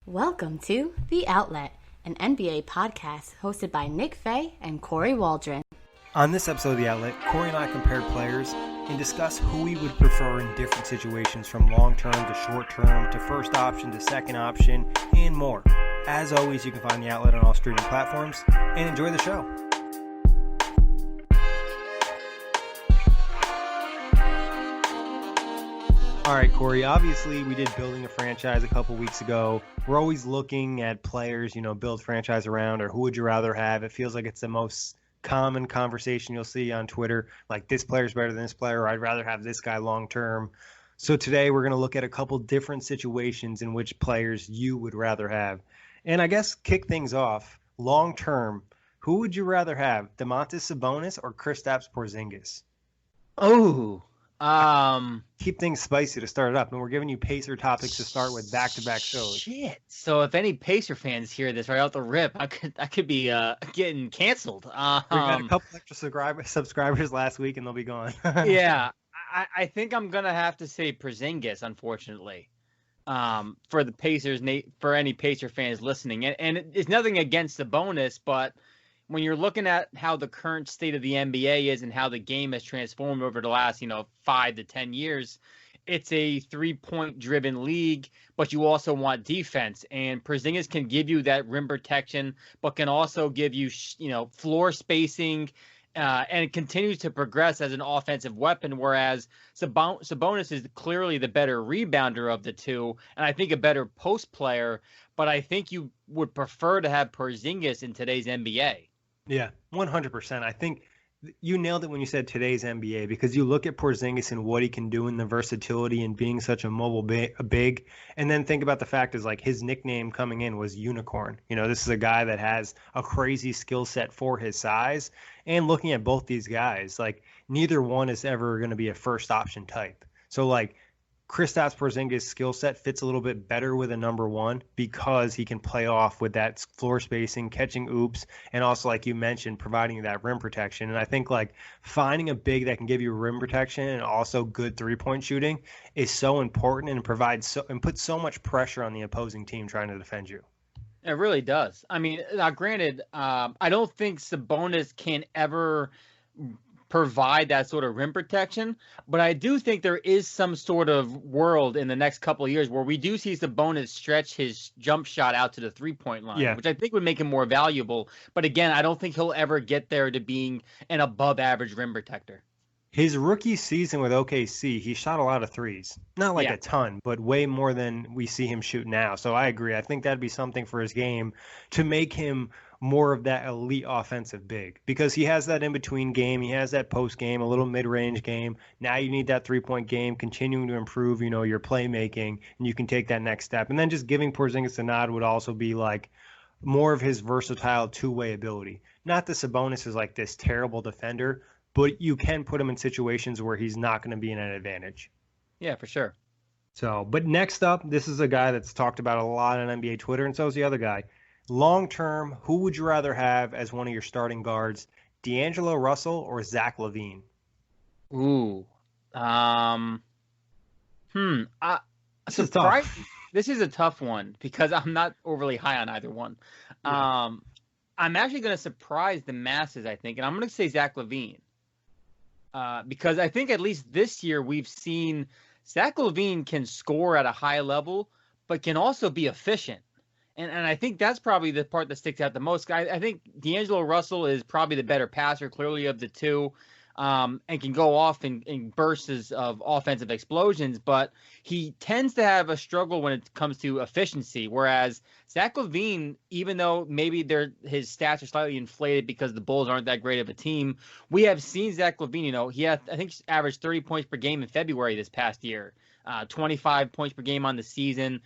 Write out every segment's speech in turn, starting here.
Welcome to The Outlet, an NBA podcast hosted by Nick Fay and Kory Waldron. On this episode of The Outlet, Kory and I compare players and discuss who we would prefer in different situations, from long-term to short-term to first option to second option and more. As always, you can find The Outlet on all streaming platforms, and enjoy the show. All right, Kory, obviously we did building a franchise a couple weeks ago. We're always looking at players, build franchise around, or who would you rather have? It feels like it's the most common conversation you'll see on Twitter, like this player's better than this player, or I'd rather have this guy long term. So today we're going to look at a couple different situations in which players you would rather have. And I guess kick things off, long term, who would you rather have, Domantas Sabonis or Kristaps Porzingis? Keep things spicy to start it up, and we're giving you Pacer topics to start with back-to-back shows. Shit. So if any Pacer fans hear this right out the rip, I could be getting canceled. We got a couple extra subscribers last week, and they'll be gone. Yeah, I think I'm gonna have to say Porzingis, unfortunately, for the Pacers. For any Pacer fans listening, and it's nothing against the bonus, but when you're looking at how the current state of the NBA is and how the game has transformed over the last, 5 to 10 years, it's a 3-point driven league, but you also want defense. And Porzingis can give you that rim protection, but can also give you, floor spacing, and it continues to progress as an offensive weapon, whereas Sabonis is clearly the better rebounder of the two, and I think a better post player, but I think you would prefer to have Porzingis in today's NBA. Yeah, 100%. I think you nailed it when you said today's NBA, because you look at Porzingis and what he can do in the versatility and being such a mobile big, and then think about the fact is like his nickname coming in was Unicorn. This is a guy that has a crazy skill set for his size, and looking at both these guys, like neither one is ever going to be a first option type. So like Kristaps Porzingis' skill set fits a little bit better with a number one because he can play off with that floor spacing, catching oops, and also, like you mentioned, providing that rim protection. And I think like finding a big that can give you rim protection and also good 3-point shooting is so important, and provides and puts so much pressure on the opposing team trying to defend you. It really does. I mean, now granted, I don't think Sabonis can ever provide that sort of rim protection, but I do think there is some sort of world in the next couple of years where we do see Sabonis stretch his jump shot out to the 3-point line, which I think would make him more valuable. But again, I don't think he'll ever get there to being an above average rim protector. His rookie season with OKC, he shot a lot of threes. Not like a ton, but way more than we see him shoot now. So I agree. I think that'd be something for his game to make him more of that elite offensive big, because he has that in-between game. He has that post game, a little mid-range game. Now you need that 3-point game, continuing to improve, your playmaking, and you can take that next step. And then just giving Porzingis a nod would also be like more of his versatile two-way ability. Not that Sabonis is like this terrible defender, but you can put him in situations where he's not going to be in an advantage. Yeah, for sure. So, but next up, this is a guy that's talked about a lot on NBA Twitter, and so is the other guy. Long term, who would you rather have as one of your starting guards, D'Angelo Russell or Zach LaVine? This is a tough one because I'm not overly high on either one. Yeah. I'm actually going to surprise the masses, I think, and I'm going to say Zach LaVine. Because I think at least this year we've seen Zach LaVine can score at a high level, but can also be efficient. And I think that's probably the part that sticks out the most. I think D'Angelo Russell is probably the better passer, clearly, of the two, and can go off in bursts of offensive explosions. But he tends to have a struggle when it comes to efficiency, whereas Zach LaVine, even though maybe his stats are slightly inflated because the Bulls aren't that great of a team, we have seen Zach LaVine, he had, I think, averaged 30 points per game in February this past year, 25 points per game on the season.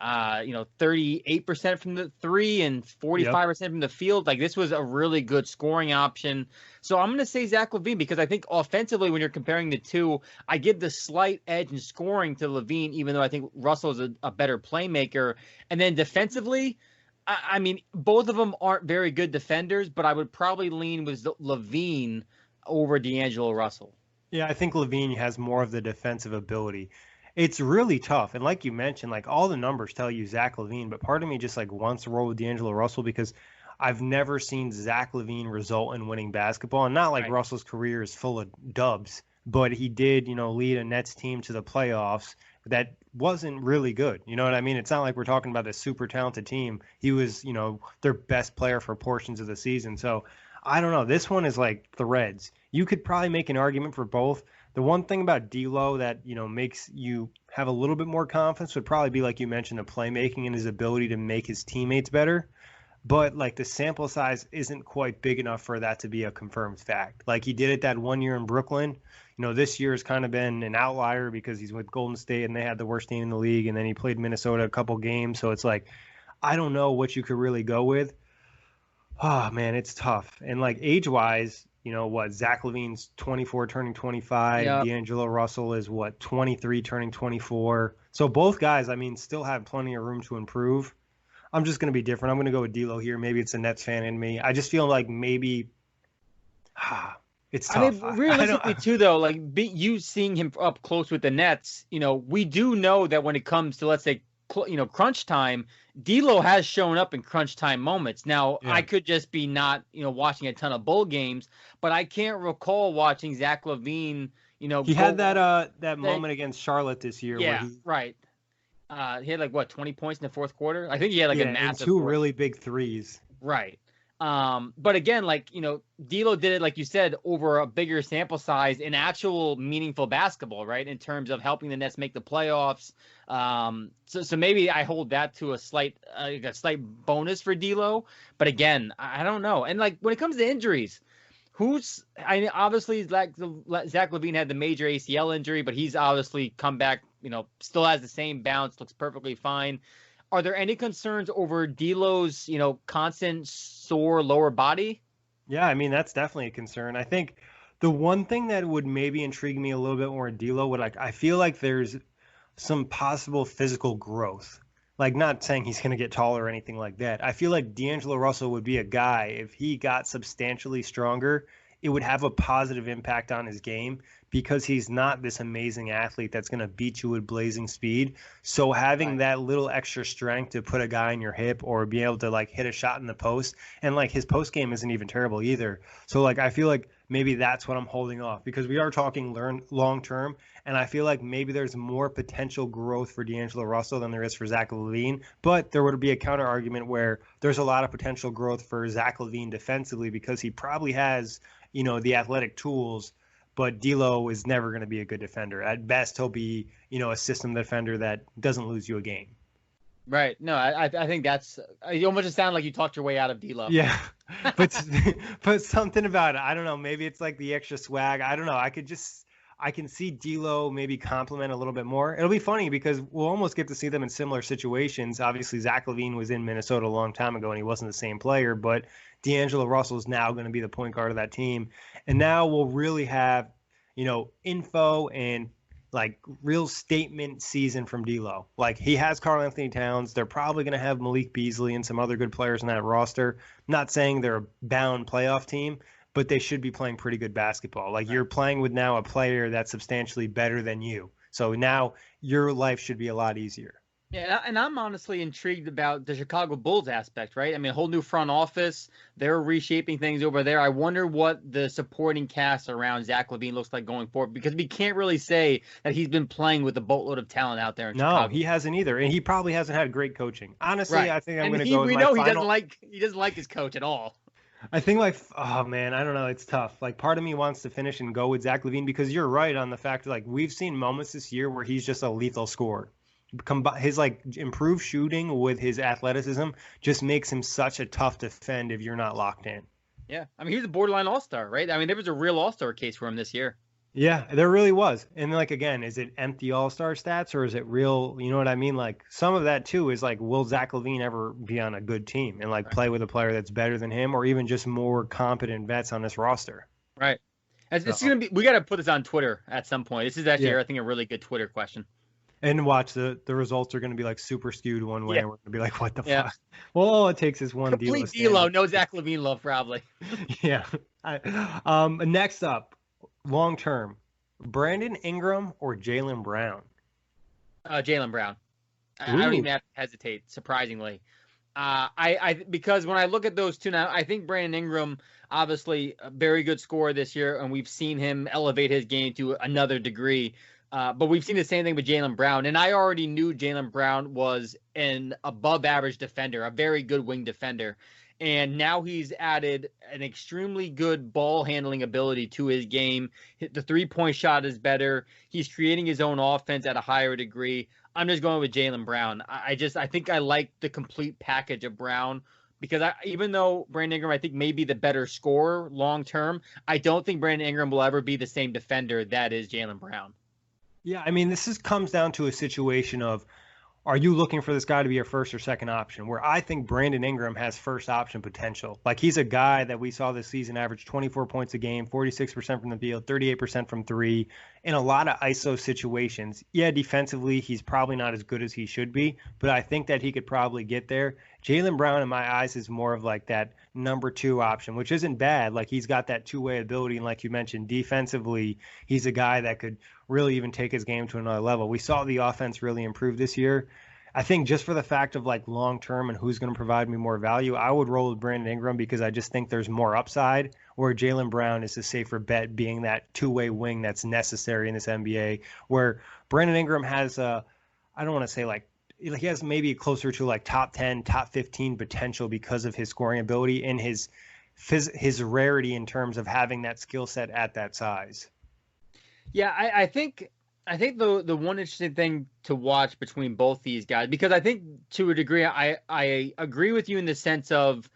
38% from the three and 45% from the field. Like, this was a really good scoring option. So I'm going to say Zach LaVine because I think offensively, when you're comparing the two, I give the slight edge in scoring to LaVine, even though I think Russell is a better playmaker. And then defensively, I mean, both of them aren't very good defenders, but I would probably lean with LaVine over D'Angelo Russell. Yeah, I think LaVine has more of the defensive ability. It's really tough. And like you mentioned, like all the numbers tell you Zach LaVine, but part of me just like wants to roll with D'Angelo Russell because I've never seen Zach LaVine result in winning basketball. And not like Right. Russell's career is full of dubs, but he did, lead a Nets team to the playoffs that wasn't really good. You know what I mean? It's not like we're talking about a super talented team. He was, their best player for portions of the season. So I don't know. This one is like threads. You could probably make an argument for both. The one thing about D'Lo that makes you have a little bit more confidence would probably be, like you mentioned, the playmaking and his ability to make his teammates better. But like the sample size isn't quite big enough for that to be a confirmed fact. Like he did it that 1 year in Brooklyn. This year has kind of been an outlier because he's with Golden State and they had the worst team in the league, and then he played Minnesota a couple games. So it's like I don't know what you could really go with. Oh man, it's tough. And like age-wise, Zach LaVine's 24 turning 25. Yep. D'Angelo Russell is 23 turning 24. So both guys, I mean, still have plenty of room to improve. I'm just going to be different. I'm going to go with D'Lo here. Maybe it's a Nets fan in me. I just feel like maybe it's tough. I mean, realistically, too, though, like you seeing him up close with the Nets, we do know that when it comes to, let's say, crunch time, D'Lo has shown up in crunch time moments. Now, I could just be not, watching a ton of bowl games, but I can't recall watching Zach LaVine, he had that moment against Charlotte this year. Yeah, where right. He had 20 points in the fourth quarter. I think he had a massive two really big threes. Right. But again, D'Lo did it, like you said, over a bigger sample size in actual meaningful basketball, right? In terms of helping the Nets make the playoffs. So maybe I hold that to a slight bonus for D'Lo. But again, I don't know. And when it comes to injuries, obviously Zach LaVine had the major ACL injury, but he's obviously come back, still has the same bounce, looks perfectly fine. Are there any concerns over D'Lo's, constant sore lower body? Yeah, I mean, that's definitely a concern. I think the one thing that would maybe intrigue me a little bit more in D'Lo I feel like there's some possible physical growth. Like, not saying he's going to get taller or anything like that. I feel like D'Angelo Russell would be a guy, if he got substantially stronger, it would have a positive impact on his game because he's not this amazing athlete that's going to beat you with blazing speed. So having that little extra strength to put a guy in your hip or be able to hit a shot in the post, and his post game isn't even terrible either. So I feel like maybe that's what I'm holding off because we are talking long term, and I feel like maybe there's more potential growth for D'Angelo Russell than there is for Zach LaVine. But there would be a counter argument where there's a lot of potential growth for Zach LaVine defensively because he probably has the athletic tools, but D'Lo is never going to be a good defender. At best, he'll be, a system defender that doesn't lose you a game. Right. No, I think you almost just sound like you talked your way out of D'Lo. Yeah, but something about it. I don't know. Maybe it's the extra swag. I don't know. I can see D'Lo maybe compliment a little bit more. It'll be funny because we'll almost get to see them in similar situations. Obviously, Zach LaVine was in Minnesota a long time ago, and he wasn't the same player, but D'Angelo Russell is now going to be the point guard of that team. And now we'll really have, info and real statement season from D'Lo. He has Karl-Anthony Towns. They're probably going to have Malik Beasley and some other good players in that roster. Not saying they're a bound playoff team, but they should be playing pretty good basketball. You're playing with now a player that's substantially better than you. So now your life should be a lot easier. Yeah, and I'm honestly intrigued about the Chicago Bulls aspect, right? I mean, a whole new front office. They're reshaping things over there. I wonder what the supporting cast around Zach LaVine looks like going forward, because we can't really say that he's been playing with a boatload of talent out there in Chicago. No, he hasn't either, and he probably hasn't had great coaching. Honestly, right. I think I'm going to go with we my know final... he doesn't like his coach at all. I think oh man, I don't know. It's tough. Part of me wants to finish and go with Zach LaVine because you're right on the fact that we've seen moments this year where he's just a lethal scorer. His improved shooting with his athleticism just makes him such a tough defend if you're not locked in. Yeah, I mean, he was a borderline all-star, right? I mean, there was a real all-star case for him this year. Yeah, there really was. And again, is it empty all-star stats or is it real? You know what I mean? Some of that too is will Zach LaVine ever be on a good team and right. play with a player that's better than him or even just more competent vets on this roster? Right. It's gonna be. We got to put this on Twitter at some point. This is actually, I think, a really good Twitter question. And watch the results are going to be super skewed one way. Yeah. And we're going to be what the fuck? Well, all it takes is one complete D'Lo, no Zach LaVine love probably. Yeah. Next up, long term, Brandon Ingram or Jaylen Brown? Jaylen Brown. I don't even have to hesitate, surprisingly. Because when I look at those two now, I think Brandon Ingram, obviously a very good scorer this year, and we've seen him elevate his game to another degree. But we've seen the same thing with Jaylen Brown, and I already knew Jaylen Brown was an above-average defender, a very good wing defender. And now he's added an extremely good ball handling ability to his game. The three-point shot is better. He's creating his own offense at a higher degree. I'm just going with Jaylen Brown. I think I like the complete package of Brown because even though Brandon Ingram, I think, may be the better scorer long term, I don't think Brandon Ingram will ever be the same defender that is Jaylen Brown. Yeah, I mean, comes down to a situation of, are you looking for this guy to be your first or second option? Where I think Brandon Ingram has first option potential. Like, he's a guy that we saw this season average 24 points a game, 46% from the field, 38% from three, in a lot of ISO situations. Yeah, defensively, he's probably not as good as he should be, but I think that he could probably get there. Jaylen Brown, in my eyes, is more of like that number two option, which isn't bad. Like, he's got that two-way ability, and like you mentioned, defensively, he's a guy that could really even take his game to another level. We saw the offense really improve this year. I think just for the fact of like long term and who's going to provide me more value, I would roll with Brandon Ingram because I just think there's more upside, where Jaylen Brown is a safer bet, being that two-way wing that's necessary in this NBA, where Brandon Ingram has I don't want to say like, he has maybe closer to like top 10, top 15 potential because of his scoring ability and his rarity in terms of having that skill set at that size. Yeah, I think the one interesting thing to watch between both these guys, because I think to a degree I agree with you in the sense of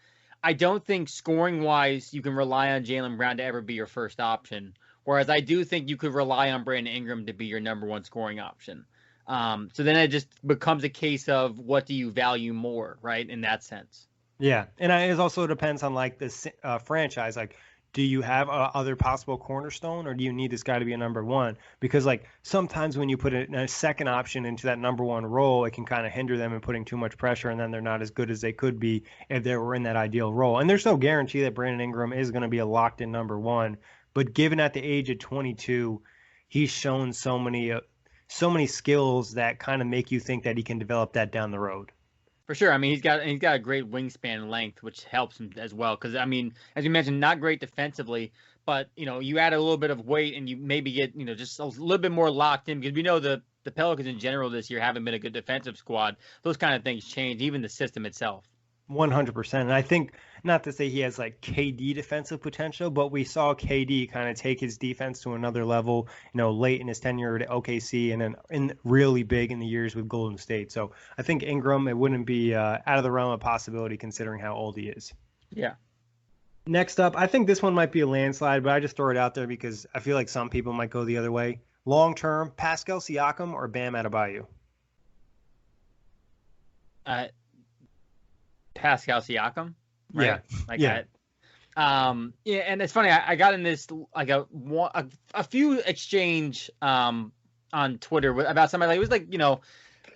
I don't think scoring wise you can rely on Jaylen Brown to ever be your first option, whereas I do think you could rely on Brandon Ingram to be your number one scoring option. So then it just becomes a case of what do you value more, right? In that sense. Yeah, and it also depends on like this franchise, like. Do you have other possible cornerstone, or do you need this guy to be a number one? Because like sometimes when you put a second option into that number one role, it can kind of hinder them in putting too much pressure, and then they're not as good as they could be if they were in that ideal role. And there's no guarantee that Brandon Ingram is going to be a locked-in number one. But given at the age of 22, he's shown so many skills that kind of make you think that he can develop that down the road. For sure. I mean, he's got a great wingspan length, which helps him as well. Because I mean, as you mentioned, not great defensively, but you add a little bit of weight and you maybe get just a little bit more locked in, because we know the Pelicans in general this year haven't been a good defensive squad. Those kind of things change, even the system itself. 100%. And I think, not to say he has like KD defensive potential, but we saw KD kind of take his defense to another level, late in his tenure at OKC, and then really big in the years with Golden State. So I think Ingram, it wouldn't be out of the realm of possibility considering how old he is. Yeah. Next up, I think this one might be a landslide, but I just throw it out there because I feel like some people might go the other way. Long term, Pascal Siakam or Bam Adebayo? Pascal Siakam, right? Yeah. Yeah, and it's funny. I got in this like a few exchange on Twitter about somebody. Like, it was like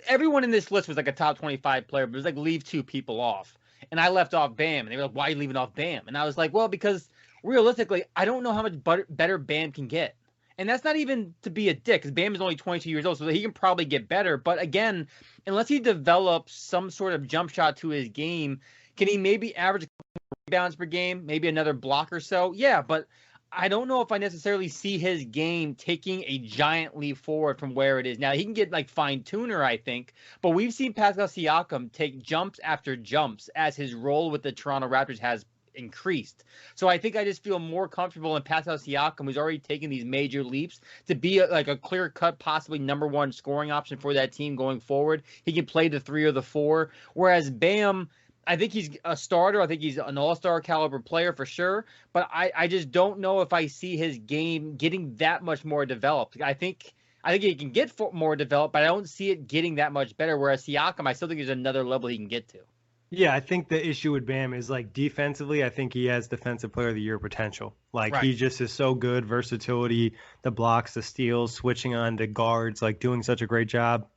everyone in this list was like a top 25 player, but it was like leave two people off, and I left off Bam, and they were like, "Why are you leaving off Bam?" And I was like, "Well, because realistically, I don't know how much better Bam can get." And that's not even to be a dick, because Bam is only 22 years old, so he can probably get better. But again, unless he develops some sort of jump shot to his game, can he maybe average a couple rebounds per game, maybe another block or so? Yeah, but I don't know if I necessarily see his game taking a giant leap forward from where it is now. He can get like fine-tuner, I think, but we've seen Pascal Siakam take jumps after jumps as his role with the Toronto Raptors has increased. So I think I just feel more comfortable in Pascal Siakam, who's already taken these major leaps, to be a clear-cut, possibly number one scoring option for that team going forward. He can play the 3 or the 4, whereas Bam, I think he's a starter. I think he's an all-star caliber player for sure, but I just don't know if I see his game getting that much more developed. I think he can get more developed, but I don't see it getting that much better, whereas Siakam, I still think there's another level he can get to. Yeah, I think the issue with Bam is like defensively, I think he has defensive player of the year potential. Like He just is so good, versatility, the blocks, the steals, switching on to guards, like doing such a great job.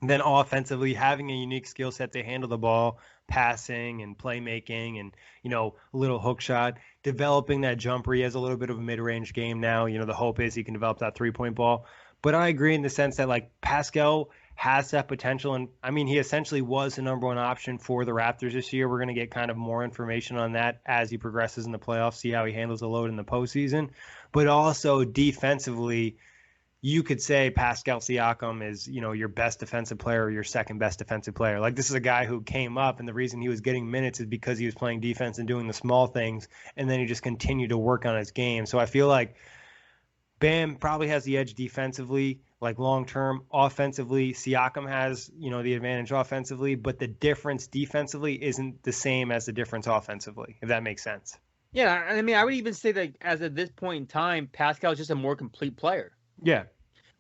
And then offensively, having a unique skill set to handle the ball, passing and playmaking and, a little hook shot, developing that jumper. He has a little bit of a mid-range game now. The hope is he can develop that 3-point ball. But I agree in the sense that like Pascal has that potential. And I mean, he essentially was the number one option for the Raptors this year. We're going to get kind of more information on that as he progresses in the playoffs, see how he handles the load in the postseason. But also defensively, you could say Pascal Siakam is, your best defensive player or your second best defensive player. Like, this is a guy who came up, and the reason he was getting minutes is because he was playing defense and doing the small things, and then he just continued to work on his game. So I feel like Bam probably has the edge defensively, like long term. Offensively, Siakam has, the advantage offensively, but the difference defensively isn't the same as the difference offensively, if that makes sense. Yeah, I mean, I would even say that as at this point in time, Pascal is just a more complete player. Yeah.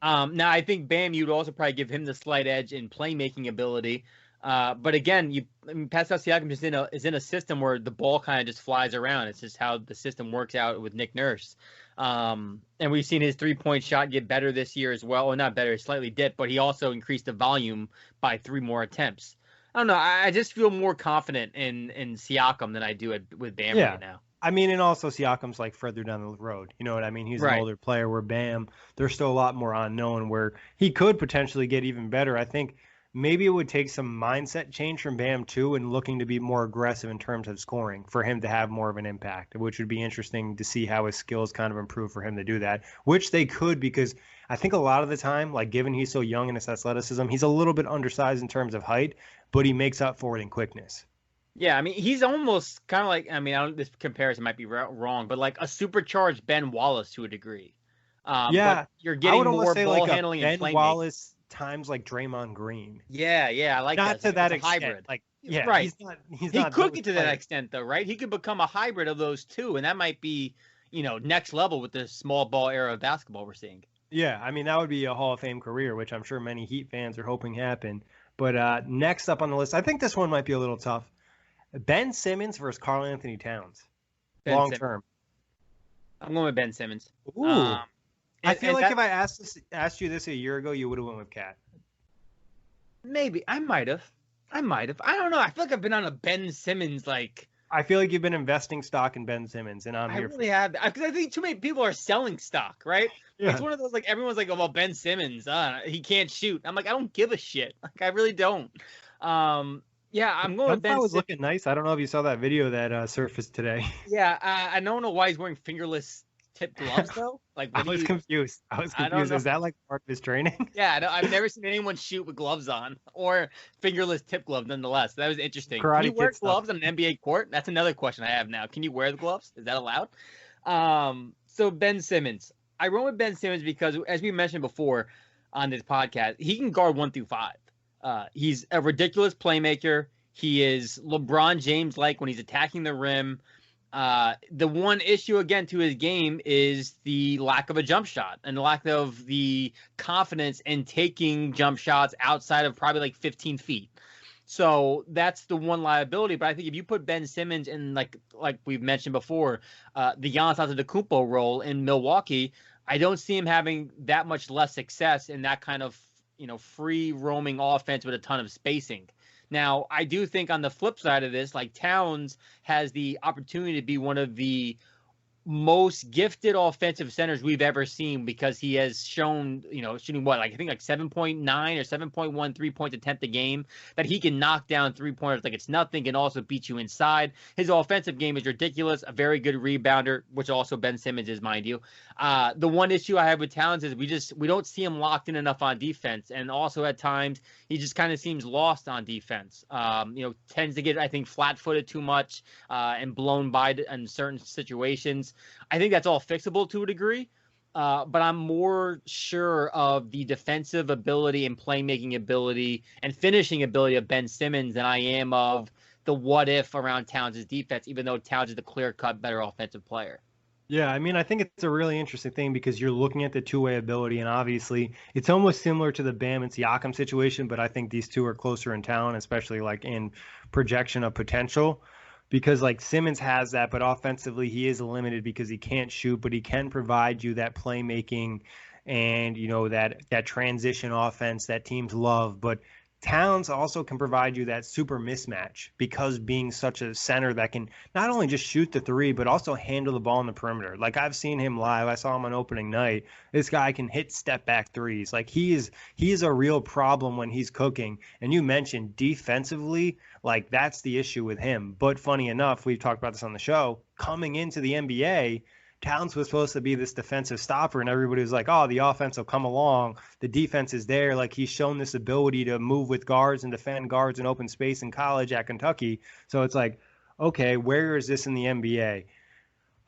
Now, I think Bam, you'd also probably give him the slight edge in playmaking ability. But again, Pascal Siakam is in a system where the ball kind of just flies around. It's just how the system works out with Nick Nurse. And we've seen his 3-point shot get better this year as well. Or not better, slightly dipped, but he also increased the volume by 3 more attempts. I don't know. I just feel more confident in Siakam than I do with Bam right now. I mean, and also Siakam's like further down the road. You know what I mean? He's an older player where Bam, there's still a lot more unknown where he could potentially get even better. I think maybe it would take some mindset change from Bam too and looking to be more aggressive in terms of scoring for him to have more of an impact, which would be interesting to see how his skills kind of improve for him to do that, which they could because I think a lot of the time, like given he's so young in his athleticism, he's a little bit undersized in terms of height, but he makes up for it in quickness. Yeah, I mean, he's almost kind of like, I mean, this comparison might be wrong, but like a supercharged Ben Wallace to a degree. But you're getting more ball handling and playmaking. Ben Wallace times like Draymond Green. Yeah, I like that. Not to that extent. Hybrid. Like, yeah, right. He could get to that extent, though, right? He could become a hybrid of those two, and that might be, next level with the small ball era of basketball we're seeing. Yeah, I mean, that would be a Hall of Fame career, which I'm sure many Heat fans are hoping happen. But next up on the list, I think this one might be a little tough. Ben Simmons versus Karl Anthony Towns. Long term. I'm going with Ben Simmons. Ooh. I feel like if I asked you this a year ago, you would have went with Cat. Maybe. I might have. I don't know. I feel like I've been on a Ben Simmons, like... I feel like you've been investing stock in Ben Simmons, and I really have. Because I think too many people are selling stock, right? Yeah. It's one of those, like, everyone's like, oh, well, Ben Simmons, he can't shoot. I'm like, I don't give a shit. Like, I really don't. Yeah, I'm going with Ben Simmons. Was looking nice. I don't know if you saw that video that surfaced today. Yeah, I don't know why he's wearing fingerless tip gloves, though. Like, I was confused. Is that like part of his training? Yeah, I've never seen anyone shoot with gloves on or fingerless tip gloves, nonetheless. That was interesting. Can you wear gloves on an NBA court? That's another question I have now. Can you wear the gloves? Is that allowed? So Ben Simmons. I went with Ben Simmons because, as we mentioned before on this podcast, he can guard 1 through 5. He's a ridiculous playmaker. He is LeBron James-like when he's attacking the rim. The one issue, again, to his game is the lack of a jump shot and the lack of the confidence in taking jump shots outside of probably like 15 feet. So that's the one liability. But I think if you put Ben Simmons in, like we've mentioned before, the Giannis Antetokounmpo role in Milwaukee, I don't see him having that much less success in that kind of free roaming offense with a ton of spacing. Now, I do think on the flip side of this, like Towns has the opportunity to be one of the most gifted offensive centers we've ever seen because he has shown, shooting I think like 7.9 or 7.1 3-point attempt a game, that he can knock down 3-pointers like it's nothing and also beat you inside. His offensive game is ridiculous, a very good rebounder, which also Ben Simmons is, mind you. The one issue I have with Towns is we don't see him locked in enough on defense, and also at times he just kind of seems lost on defense. Tends to get, I think, flat-footed too much and blown by in certain situations. I think that's all fixable to a degree, but I'm more sure of the defensive ability and playmaking ability and finishing ability of Ben Simmons than I am of the what if around Towns' defense, even though Towns is the clear-cut better offensive player. Yeah, I mean, I think it's a really interesting thing because you're looking at the two-way ability, and obviously it's almost similar to the Bam and Siakam situation, but I think these two are closer in talent, especially like in projection of potential. Because like Simmons has that, but offensively he is limited because he can't shoot, but he can provide you that playmaking and that transition offense that teams love. But Towns also can provide you that super mismatch because being such a center that can not only just shoot the three, but also handle the ball in the perimeter. Like I've seen him live. I saw him on opening night. This guy can hit step back threes. Like he is a real problem when he's cooking. And you mentioned defensively, like that's the issue with him. But funny enough, we've talked about this on the show, coming into the NBA, Towns was supposed to be this defensive stopper, and everybody was like, oh, the offense will come along. The defense is there. Like, he's shown this ability to move with guards and defend guards in open space in college at Kentucky. So it's like, okay, where is this in the NBA?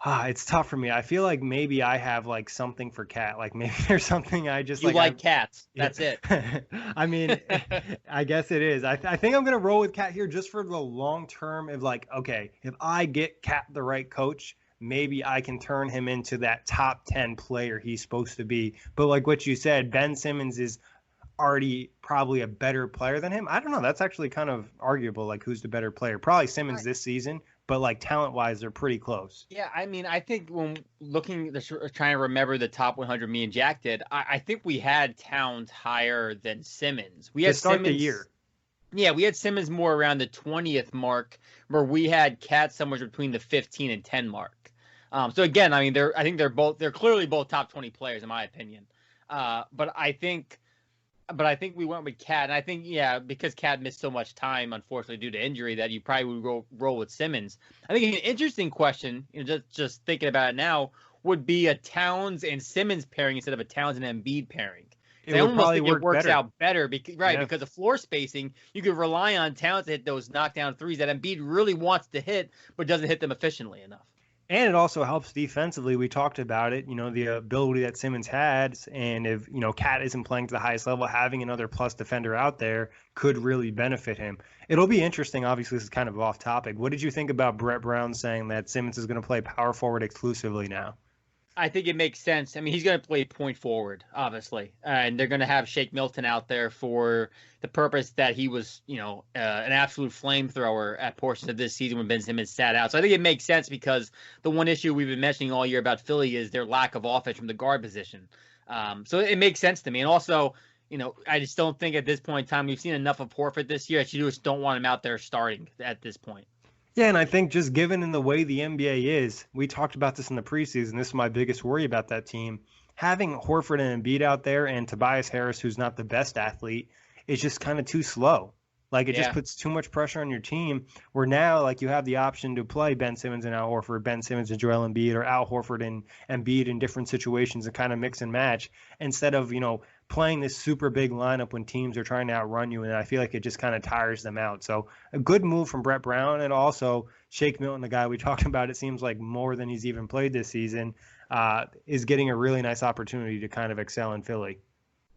It's tough for me. I feel like maybe I have, like, something for Cat. Like, maybe there's something I just You like cats. That's it. I mean, I guess it is. I think I'm going to roll with Cat here just for the long term of, like, okay, if I get Cat the right coach, maybe I can turn him into that top 10 player he's supposed to be. But like what you said, Ben Simmons is already probably a better player than him. I don't know. That's actually kind of arguable, like who's the better player. Probably Simmons this season, but like talent-wise, they're pretty close. Yeah, I mean, I think when trying to remember the top 100 me and Jack did, I think we had Towns higher than Simmons. We had to start Simmons, the year. Yeah, we had Simmons more around the 20th mark, where we had Cat somewhere between the 15 and 10 mark. So again, I mean, they're clearly both top 20 players in my opinion. But I think we went with Cat, and I think because Cat missed so much time, unfortunately due to injury, that you probably would roll with Simmons. I think an interesting question, just thinking about it now, would be a Towns and Simmons pairing instead of a Towns and Embiid pairing. I almost think it works out better because of floor spacing. You could rely on Towns to hit those knockdown threes that Embiid really wants to hit, but doesn't hit them efficiently enough. And it also helps defensively. We talked about it, the ability that Simmons has. And if, Cat isn't playing to the highest level, having another plus defender out there could really benefit him. It'll be interesting. Obviously, this is kind of off topic. What did you think about Brett Brown saying that Simmons is going to play power forward exclusively now? I think it makes sense. I mean, he's going to play point forward, obviously, and they're going to have Shake Milton out there for the purpose that he was, an absolute flamethrower at portions of this season when Ben Simmons sat out. So I think it makes sense because the one issue we've been mentioning all year about Philly is their lack of offense from the guard position. So it makes sense to me. And also, I just don't think at this point in time we've seen enough of Horford this year. I just don't want him out there starting at this point. Yeah, and I think just given in the way the NBA is, we talked about this in the preseason. This is my biggest worry about that team. Having Horford and Embiid out there and Tobias Harris, who's not the best athlete, is just kind of too slow. Like, it just puts too much pressure on your team, where now, like, you have the option to play Ben Simmons and Al Horford, Ben Simmons and Joel Embiid, or Al Horford and Embiid in different situations and kind of mix and match instead of, playing this super big lineup when teams are trying to outrun you. And I feel like it just kind of tires them out. So a good move from Brett Brown, and also Shake Milton, the guy we talked about, it seems like more than he's even played this season, is getting a really nice opportunity to kind of excel in Philly.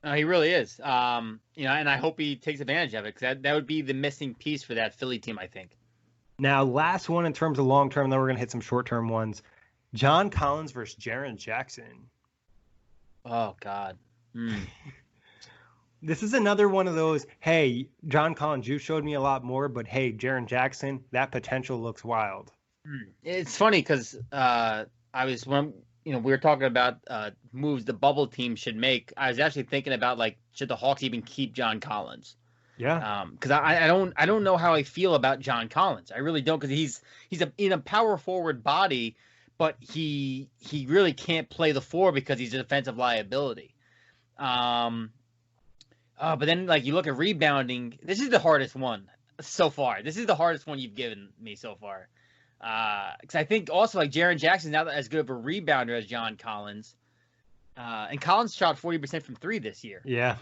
He really is. And I hope he takes advantage of it, because that would be the missing piece for that Philly team, I think. Now, last one in terms of long-term, then we're going to hit some short-term ones. John Collins versus Jaren Jackson. Oh, God. This is another one of those, hey, John Collins, you showed me a lot more, but hey, Jaren Jackson, that potential looks wild. It's funny because we were talking about moves the bubble team should make. I was actually thinking about, like, should the Hawks even keep John Collins? Yeah. Because I don't know how I feel about John Collins. I really don't, because he's in a power forward body, but he really can't play the four because he's a defensive liability. But then, like, you look at rebounding, this is the hardest one so far. This is the hardest one you've given me so far. Because I think also, like, Jaren Jackson's not as good of a rebounder as John Collins. And Collins shot 40% from three this year. Yeah.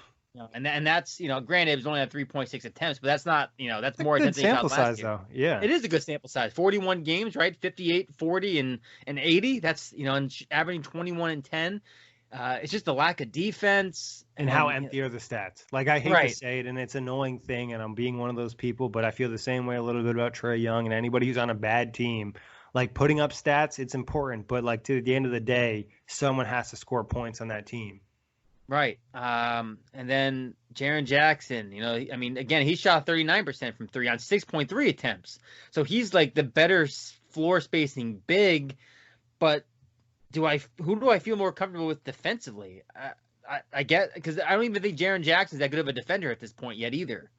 And that's, granted, it was only at 3.6 attempts, but that's not, that's more good than sample size, though. Yeah. It is a good sample size. 41 games, right? 58, 40, and 80. That's, and averaging 21 and 10. It's just the lack of defense. And how empty are the stats? Like, I hate to say it, and it's an annoying thing, and I'm being one of those people, but I feel the same way a little bit about Trae Young and anybody who's on a bad team. Like, putting up stats, it's important, but, like, to the end of the day, someone has to score points on that team. Right. And then Jaren Jackson, again, he shot 39% from three on 6.3 attempts. So he's, like, the better floor spacing big, but who do I feel more comfortable with defensively? I get, because I don't even think Jaren Jackson's that good of a defender at this point yet either.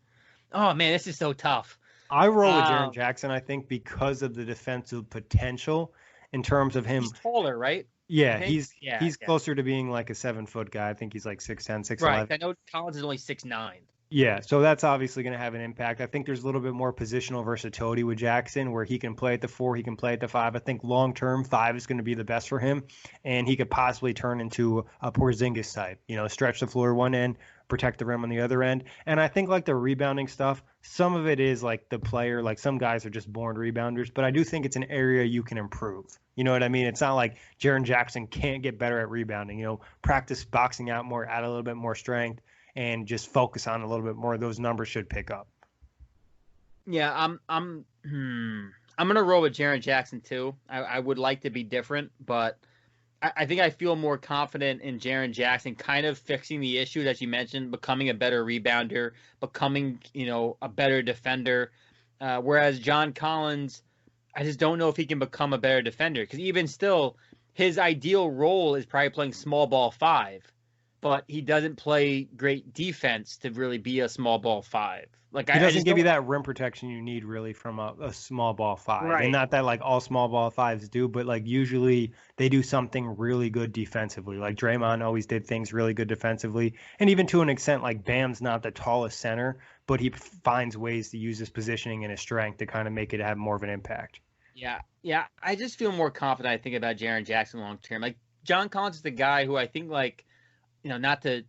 Oh man, this is so tough. I roll with Jaren Jackson, I think, because of the defensive potential in terms of him. He's taller, right? Yeah, Yeah, he's closer to being like a 7-foot guy. I think he's like 6'10", 6'11". Right. I know Collins is only 6'9". Yeah, so that's obviously going to have an impact. I think there's a little bit more positional versatility with Jackson, where he can play at the 4, he can play at the 5. I think long term 5 is going to be the best for him, and he could possibly turn into a Porzingis type. Stretch the floor one end, protect the rim on the other end. And I think like the rebounding stuff, some of it is like the player, like some guys are just born rebounders, but I do think it's an area you can improve. You know what I mean? It's not like Jaren Jackson can't get better at rebounding. Practice boxing out more, add a little bit more strength, and just focus on a little bit more. Those numbers should pick up. Yeah, I'm gonna roll with Jaren Jackson too. I would like to be different, but I think I feel more confident in Jaren Jackson kind of fixing the issue that you mentioned, becoming a better rebounder, becoming a better defender. Whereas John Collins, I just don't know if he can become a better defender, because even still, his ideal role is probably playing small ball 5. But he doesn't play great defense to really be a small ball 5. Like, he doesn't give you that rim protection you need really from a small ball 5. Right. And not that like all small ball 5s do, but like usually they do something really good defensively. Like Draymond always did things really good defensively. And even to an extent, like Bam's not the tallest center, but he finds ways to use his positioning and his strength to kind of make it have more of an impact. Yeah. I just feel more confident, I think, about Jaren Jackson long term. Like, John Collins is the guy who I think, like, not to,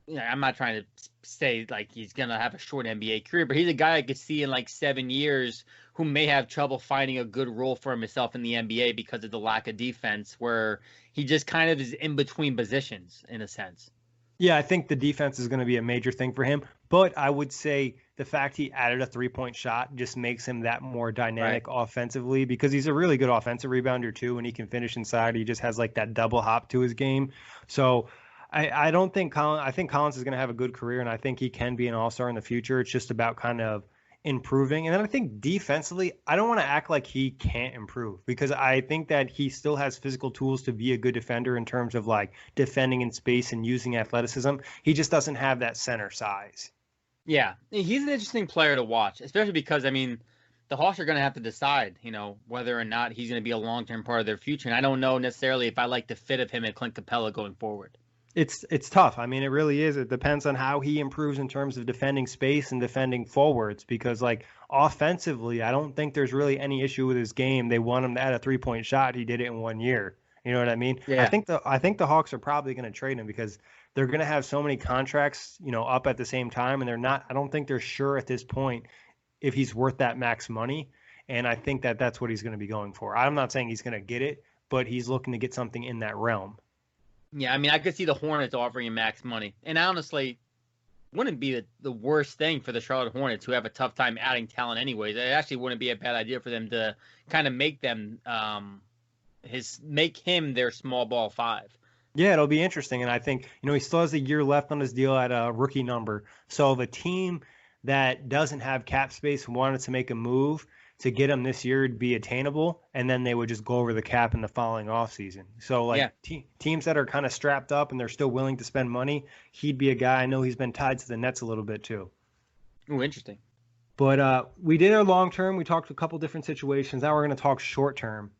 I'm not trying to say like he's going to have a short NBA career, but he's a guy I could see in like 7 years who may have trouble finding a good role for himself in the NBA because of the lack of defense, where he just kind of is in between positions in a sense. Yeah, I think the defense is going to be a major thing for him, but I would say the fact he added a 3-point shot just makes him that more dynamic offensively, because he's a really good offensive rebounder too, and he can finish inside. He just has like that double hop to his game. So I don't think I think Collins is going to have a good career, and I think he can be an all-star in the future. It's just about kind of improving. And then I think defensively, I don't want to act like he can't improve, because I think that he still has physical tools to be a good defender in terms of like defending in space and using athleticism. He just doesn't have that center size. Yeah, he's an interesting player to watch, especially because, I mean, the Hawks are going to have to decide, whether or not he's going to be a long-term part of their future. And I don't know necessarily if I like the fit of him and Clint Capella going forward. It's tough. I mean, it really is. It depends on how he improves in terms of defending space and defending forwards, because like offensively, I don't think there's really any issue with his game. They want him to add a 3-point shot. He did it in 1 year. You know what I mean? Yeah. I think the Hawks are probably going to trade him, because they're going to have so many contracts, up at the same time, and I don't think they're sure at this point if he's worth that max money. And I think that that's what he's going to be going for. I'm not saying he's going to get it, but he's looking to get something in that realm. Yeah, I mean, I could see the Hornets offering him max money. And honestly, wouldn't be the worst thing for the Charlotte Hornets, who have a tough time adding talent anyways. It actually wouldn't be a bad idea for them to kind of make them make him their small ball 5. Yeah, it'll be interesting. And I think, he still has a year left on his deal at a rookie number. So if a team that doesn't have cap space wanted to make a move to get him this year, it'd be attainable, and then they would just go over the cap in the following offseason. So teams that are kind of strapped up and they're still willing to spend money, he'd be a guy. I know he's been tied to the Nets a little bit too. Ooh, interesting. But we did our long term. We talked a couple different situations. Now we're going to talk short term.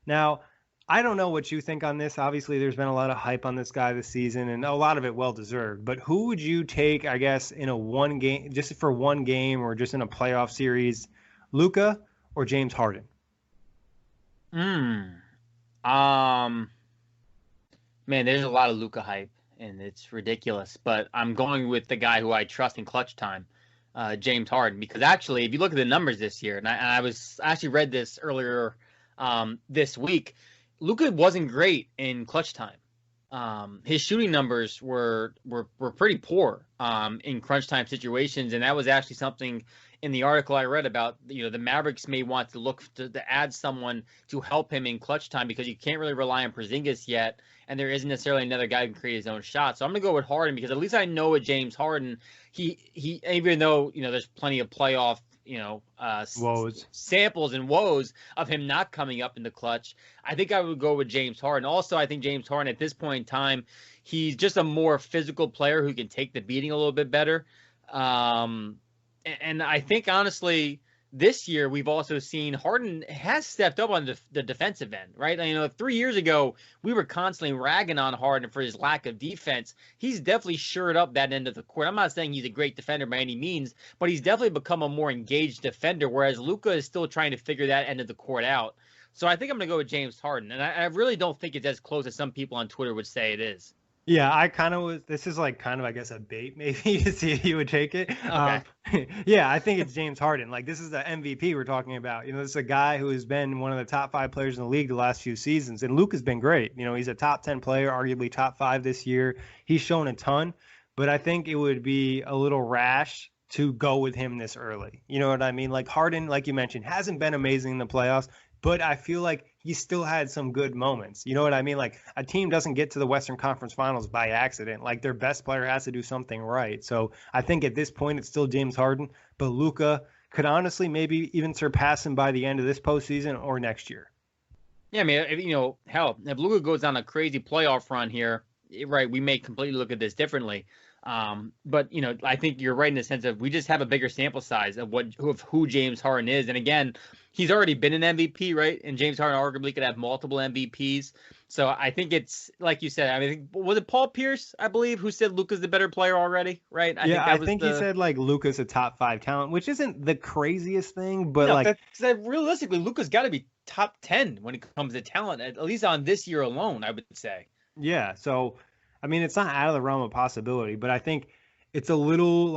Now, I don't know what you think on this. Obviously, there's been a lot of hype on this guy this season, and a lot of it well-deserved. But who would you take, I guess, in a one game, just for one game or just in a playoff series, Luka or James Harden? Man, there's a lot of Luka hype, and it's ridiculous. But I'm going with the guy who I trust in clutch time, James Harden. Because actually, if you look at the numbers this year, and I actually read this earlier this week, Luka wasn't great in clutch time. His shooting numbers were pretty poor in crunch time situations, and that was actually something in the article I read about. The Mavericks may want to look to add someone to help him in clutch time, because you can't really rely on Porzingis yet, and there isn't necessarily another guy who can create his own shot. So I'm gonna go with Harden, because at least I know with James Harden, he even though there's plenty of playoff woes, samples and woes of him not coming up in the clutch, I think I would go with James Harden. Also, I think James Harden at this point in time, he's just a more physical player who can take the beating a little bit better. And I think honestly, this year we've also seen Harden has stepped up on the defensive end, right? You know, 3 years ago we were constantly ragging on Harden for his lack of defense. He's definitely shored up that end of the court. I'm not saying he's a great defender by any means, but he's definitely become a more engaged defender, whereas Luka is still trying to figure that end of the court out. So I think I'm going to go with James Harden, and I really don't think it's as close as some people on Twitter would say it is. Yeah, I kind of was. This is like kind of, I guess, a bait maybe to see if you would take it. Okay. Yeah, I think it's James Harden. Like, this is the MVP we're talking about. You know, this is a guy who has been one of the top 5 players in the league the last few seasons. And Luke has been great. You know, he's a top 10 player, arguably top 5 this year. He's shown a ton. But I think it would be a little rash to go with him this early. You know what I mean? Like, Harden, like you mentioned, hasn't been amazing in the playoffs. But I feel like he still had some good moments. You know what I mean? Like, a team doesn't get to the Western Conference Finals by accident. Like, their best player has to do something right. So I think at this point it's still James Harden, but Luka could honestly maybe even surpass him by the end of this postseason or next year. Yeah, I mean, you know, hell, if Luka goes on a crazy playoff run here, right, we may completely look at this differently. But you know, I think you're right in the sense of we just have a bigger sample size of who James Harden is, and again, he's already been an MVP, right? And James Harden arguably could have multiple MVPs. So I think it's like you said. I mean, was it Paul Pierce, I believe, who said Luka's the better player already, right? I think he said like Luka's a top 5 talent, which isn't the craziest thing, but realistically, Luka's got to be top 10 when it comes to talent, at least on this year alone, I would say. Yeah, so I mean, it's not out of the realm of possibility, but I think it's a little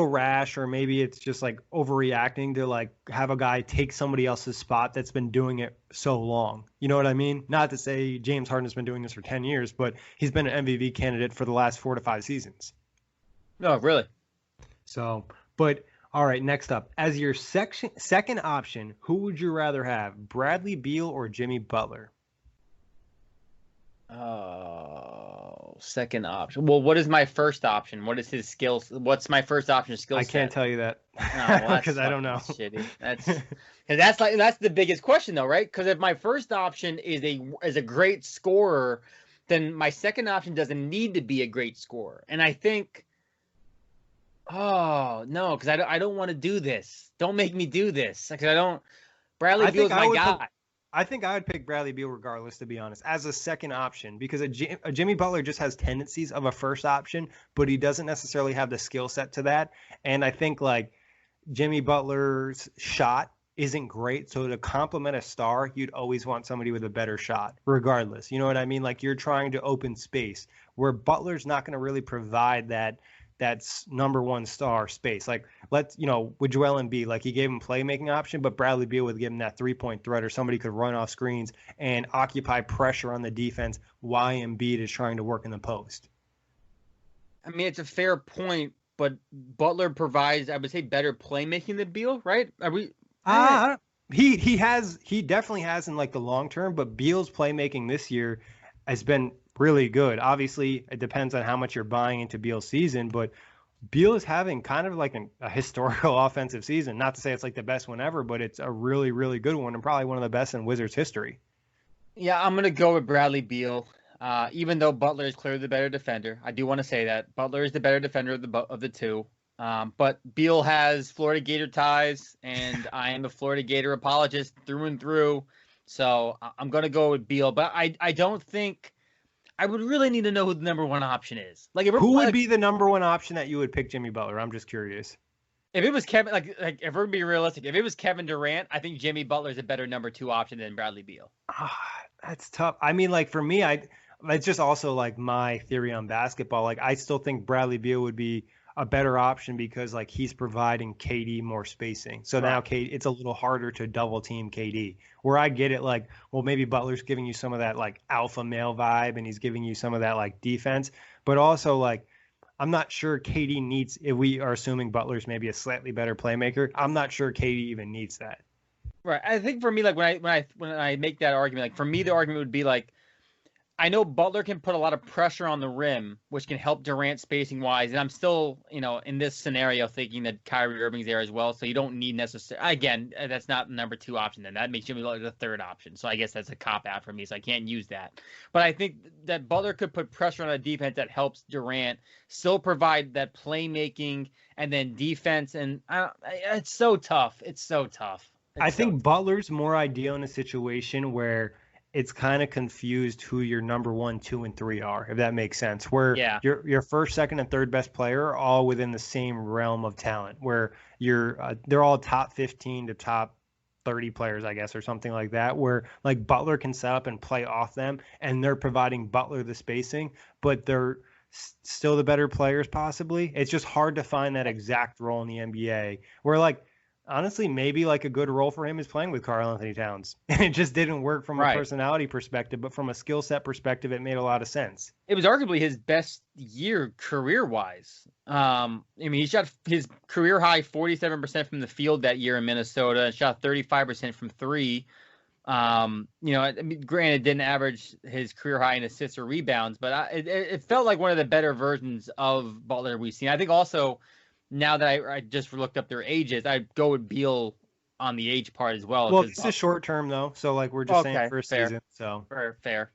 rash, or maybe it's just like overreacting to like have a guy take somebody else's spot that's been doing it so long. You know what I mean? Not to say James Harden has been doing this for 10 years, but he's been an MVP candidate for the last 4 to 5 seasons. No, really. So, but all right, next up, as your second option, who would you rather have, Bradley Beal or Jimmy Butler? Oh, second option. Well, what is my first option? What is his skills? What's my first option skill set? I can't tell you that because I don't know. Shitty. That's the biggest question though, right? Because if my first option is a great scorer, then my second option doesn't need to be a great scorer. And I think, oh no, because I don't want to do this. Don't make me do this because I don't. Bradley Beal's my guy. I think I would pick Bradley Beal regardless, to be honest, as a second option, because a Jimmy Butler just has tendencies of a first option, but he doesn't necessarily have the skill set to that. And I think like Jimmy Butler's shot isn't great. So to complement a star, you'd always want somebody with a better shot regardless. You know what I mean? Like, you're trying to open space where Butler's not going to really provide that's number one star space. Like, with Joel Embiid, like, he gave him playmaking option, but Bradley Beal would give him that 3-point threat, or somebody could run off screens and occupy pressure on the defense while Embiid is trying to work in the post. I mean, it's a fair point, but Butler provides, I would say, better playmaking than Beal, right? Are we? He definitely has in like the long term, but Beal's playmaking this year has been really good. Obviously, it depends on how much you're buying into Beal's season, but Beal is having kind of like a historical offensive season. Not to say it's like the best one ever, but it's a really, really good one, and probably one of the best in Wizards history. Yeah, I'm going to go with Bradley Beal. Even though Butler is clearly the better defender, I do want to say that Butler is the better defender of the two. But Beal has Florida Gator ties, and I am a Florida Gator apologist through and through. So I'm going to go with Beal. But I don't think I would really need to know who the number one option is. Like, who would be the number one option that you would pick Jimmy Butler? I'm just curious. If it was Kevin, like if we're being realistic, if it was Kevin Durant, I think Jimmy Butler is a better number 2 option than Bradley Beal. That's tough. I mean, like, for me, it's just also like my theory on basketball. Like, I still think Bradley Beal would be a better option because like he's providing KD more spacing. So now it's a little harder to double team KD. Where I get it, like, well, maybe Butler's giving you some of that like alpha male vibe, and he's giving you some of that like defense, but also like I'm not sure KD needs, if we are assuming Butler's maybe a slightly better playmaker, I'm not sure KD even needs that. Right. I think for me, like when I make that argument, like for me, the argument would be like, I know Butler can put a lot of pressure on the rim, which can help Durant spacing wise. And I'm still, in this scenario thinking that Kyrie Irving's there as well. So you don't need necessarily, again, that's not the number 2 option. Then that makes Jimmy Butler the 3rd option. So I guess that's a cop out for me. So I can't use that. But I think that Butler could put pressure on a defense that helps Durant still provide that playmaking and then defense. And it's so tough. It's so tough. I think Butler's more ideal in a situation where it's kind of confused who your number 1, 2, and 3 are, if that makes sense. Where your first, second, and third best player are all within the same realm of talent, where they're all top 15 to top 30 players, I guess, or something like that, where like Butler can set up and play off them, and they're providing Butler the spacing, but they're still the better players possibly. It's just hard to find that exact role in the NBA where like, honestly, maybe like a good role for him is playing with Karl-Anthony Towns. And it just didn't work from a personality perspective, but from a skill set perspective, it made a lot of sense. It was arguably his best year career-wise. He shot his career high 47% from the field that year in Minnesota and shot 35% from 3. Granted, didn't average his career high in assists or rebounds, but it felt like one of the better versions of Butler we've seen. I think also, now that I just looked up their ages, I'd go with Beal on the age part as well. Well, it's a short term though, so like we're just saying first season. So fair.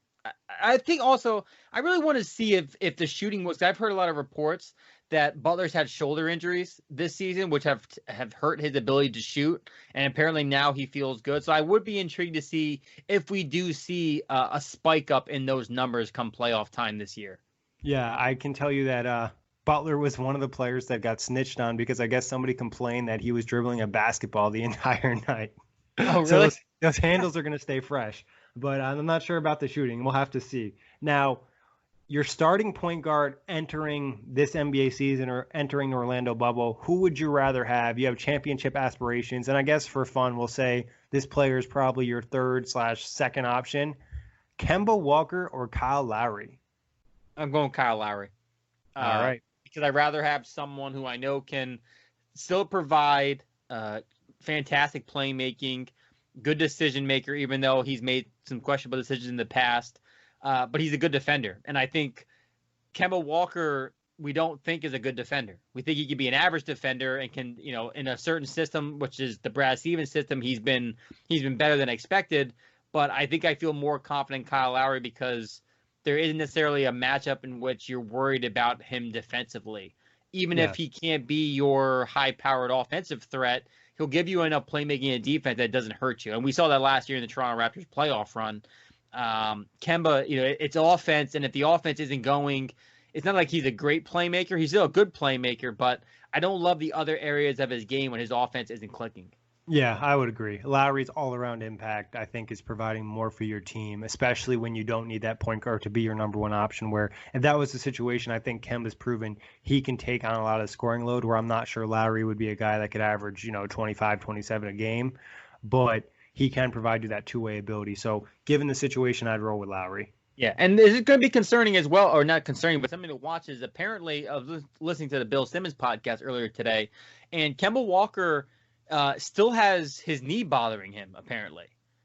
I think also I really want to see if the shooting was. I've heard a lot of reports that Butler's had shoulder injuries this season, which have hurt his ability to shoot, and apparently now he feels good. So I would be intrigued to see if we do see a spike up in those numbers come playoff time this year. Yeah, I can tell you that. Butler was one of the players that got snitched on because I guess somebody complained that he was dribbling a basketball the entire night. Oh, really? So those handles are going to stay fresh. But I'm not sure about the shooting. We'll have to see. Now, your starting point guard entering this NBA season or entering the Orlando bubble, who would you rather have? You have championship aspirations. And I guess for fun, we'll say this player is probably your 3rd/2nd option. Kemba Walker or Kyle Lowry? I'm going Kyle Lowry. All right. Because I'd rather have someone who I know can still provide fantastic playmaking, good decision maker, even though he's made some questionable decisions in the past. But he's a good defender. And I think Kemba Walker, we don't think is a good defender. We think he could be an average defender and can, in a certain system, which is the Brad Stevens system, he's been better than expected. But I think I feel more confident in Kyle Lowry because there isn't necessarily a matchup in which you're worried about him defensively. Even if he can't be your high-powered offensive threat, he'll give you enough playmaking and defense that doesn't hurt you. And we saw that last year in the Toronto Raptors playoff run. Kemba, it's offense, and if the offense isn't going, it's not like he's a great playmaker. He's still a good playmaker, but I don't love the other areas of his game when his offense isn't clicking. Yeah, I would agree. Lowry's all-around impact, I think, is providing more for your team, especially when you don't need that point guard to be your number 1 option, where if that was the situation, I think Kemba's proven he can take on a lot of scoring load, where I'm not sure Lowry would be a guy that could average, 25, 27 a game, but he can provide you that two-way ability. So given the situation, I'd roll with Lowry. Yeah, and is it going to be concerning as well, or not concerning, but something to watch is apparently, I was listening to the Bill Simmons podcast earlier today, and Kemba Walker still has his knee bothering him, apparently.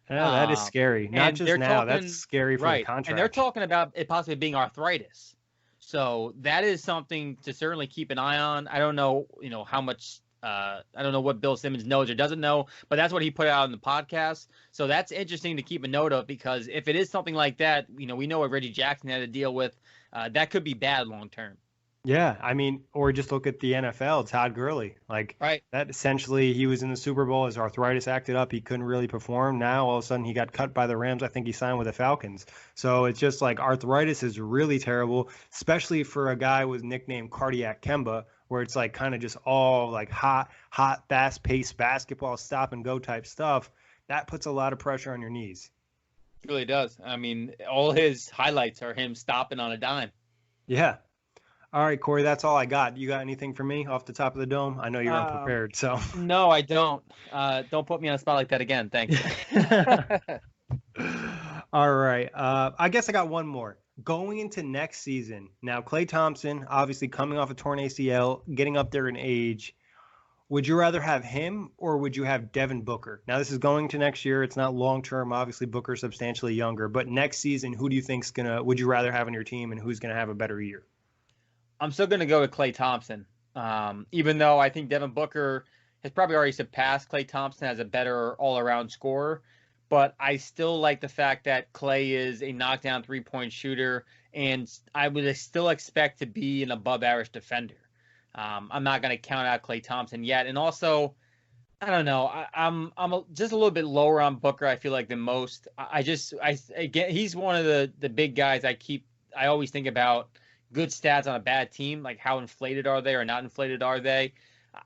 Yeah, that is scary. Not just now. That's scary for the contract. And they're talking about it possibly being arthritis. So that is something to certainly keep an eye on. I don't know, how much. I don't know what Bill Simmons knows or doesn't know, but that's what he put out in the podcast. So that's interesting to keep a note of because if it is something like that, we know what Reggie Jackson had to deal with. That could be bad long term. Yeah, or just look at the NFL, Todd Gurley. That essentially he was in the Super Bowl, his arthritis acted up, he couldn't really perform. Now all of a sudden he got cut by the Rams. I think he signed with the Falcons. So it's just like arthritis is really terrible, especially for a guy with nickname Cardiac Kemba, where it's like kind of just all like hot, fast-paced basketball, stop and go type stuff. That puts a lot of pressure on your knees. It really does. All his highlights are him stopping on a dime. Yeah. All right, Kory, that's all I got. You got anything for me off the top of the dome? I know you're unprepared, so. No, I don't. Don't put me on a spot like that again. Thanks. All right. I guess I got one more. Going into next season, now Klay Thompson, obviously coming off a torn ACL, getting up there in age. Would you rather have him or would you have Devin Booker? Now, this is going to next year. It's not long-term. Obviously, Booker's substantially younger. But next season, who do you think's would you rather have on your team and who's going to have a better year? I'm still going to go with Klay Thompson. Even though I think Devin Booker has probably already surpassed Klay Thompson as a better all-around scorer. But I still like the fact that Klay is a knockdown three-point shooter, and I would still expect to be an above-average defender. I'm not going to count out Klay Thompson yet. And also, I don't know, I'm just a little bit lower on Booker, I feel like, than most. Again, he's one of the big guys I always think about good stats on a bad team, like how inflated are they or not inflated are they.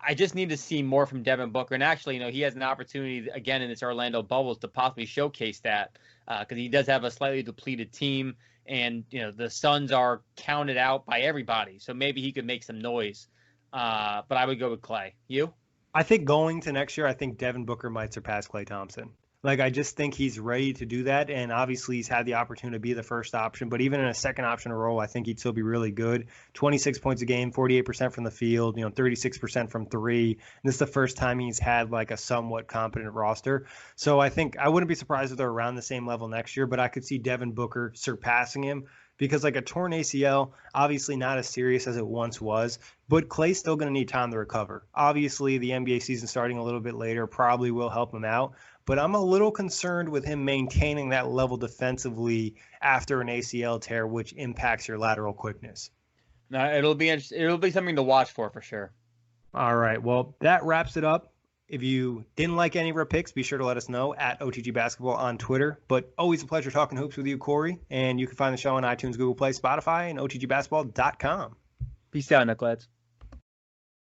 I just need to see more from Devin Booker. And actually, he has an opportunity again in this Orlando bubble to possibly showcase that because he does have a slightly depleted team. And, the Suns are counted out by everybody. So maybe he could make some noise. But I would go with Klay. You? I think going to next year, I think Devin Booker might surpass Klay Thompson. Like, I just think he's ready to do that. And obviously he's had the opportunity to be the first option, but even in a second option role, I think he'd still be really good. 26 points a game, 48% from the field, 36% from three. And this is the first time he's had like a somewhat competent roster. So I think I wouldn't be surprised if they're around the same level next year, but I could see Devin Booker surpassing him because like a torn ACL, obviously not as serious as it once was, but Klay's still going to need time to recover. Obviously the NBA season starting a little bit later probably will help him out. But I'm a little concerned with him maintaining that level defensively after an ACL tear, which impacts your lateral quickness. No, it'll be something to watch for sure. All right. Well, that wraps it up. If you didn't like any of our picks, be sure to let us know at OTG Basketball on Twitter. But always a pleasure talking hoops with you, Kory. And you can find the show on iTunes, Google Play, Spotify, and OTGBasketball.com. Peace out, Knuckleheads.